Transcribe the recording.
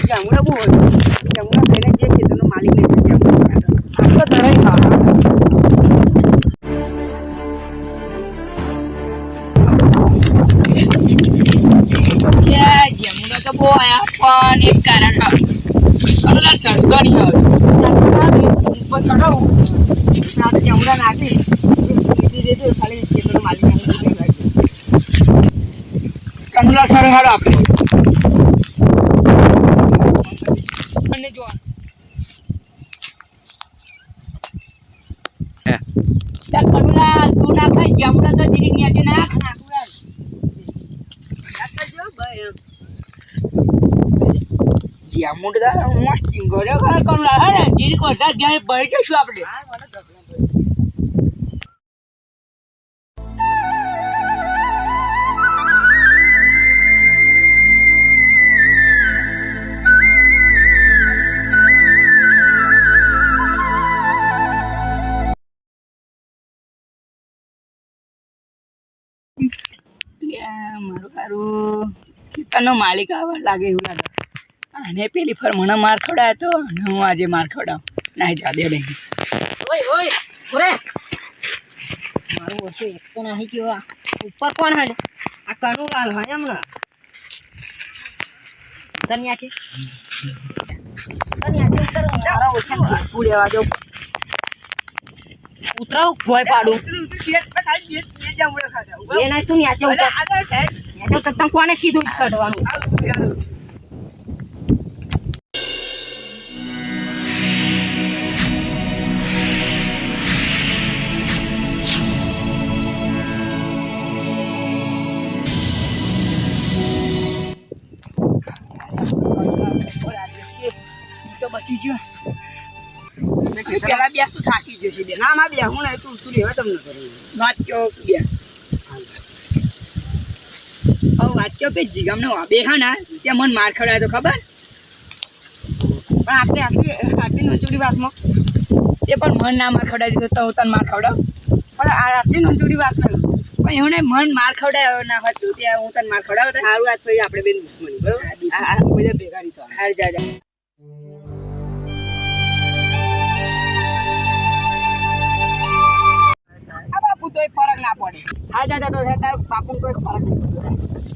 જામુડા બહુ હોય જામુડા ખાઈને જે ખેતરનો માલિક ને જામુડા આ તો ધરાઈ ખાવા જામુડા તો બહુ આયા પણ એક કારણ કલર ચડતો નહીં આવે ઉપર ચડાવું આ તો જામુડા નાખી દેજો ખાલી ખેતરનો માલિક કંડલા સર હાડો આપણે અને જો ચાલ કંડલા તું ના ખાઈ જામડા તો જીરી ન્યાટી નાખ નાખુરા નાખજો ભાઈ જામુડા મસ્ત ગોરે કંડલા હે જીરી કોટા ગયા ભરી જશું આપણે હા મને મારું સારું ખેતરનો માલિક આવવા લાગે એવું લાગે અને પેલી ફર મને માર ખવડાયો તો અને હું આજે માર ખવડાવ ના જાદે નહીં ઓય ઓય ઓરે મારું ઓછું એક તો નહીં ગયો ઉપર કોણ હે આ કણું લાલ હોય હમણાં ધનિયા છે ઉપર મારા ઓછા પૂરેવા જો ઉતરાવ ભોય પાડું એ ના તું ન્યાચે ઉતર ન્યાચે ઉતરતા કોને સીધું જ ચડવાનું તો બચી ગયો પેલા બે તું થાકી જશે બે ના માં બે હું નહીં તું લેવા તમને કરી વાંચ્યો બે વાંચ્યો પે જીગામને બે હા ના ત્યાં મન માર ખવડાયો તો ખબર પણ આપણે આટલી નોંચોડી વાતમાં એ પણ મન ના માર ખવડાવી દીધો તો હું તને માર ખવડાવ પણ આટલી નોંચોડી વાત નહીં પણ એવું નહીં મન માર ખવડાયો ના હતું ત્યાં હું તને માર ખવડાવ તો સારું વાત થઈ આપણે બેન દુશ્મની બરોબર બધા ભેગા નહીં તો હાર જા તોય ફરક ના પડે હા દાદા તો તાર બાપુ કોઈ ફરક નહીં પડે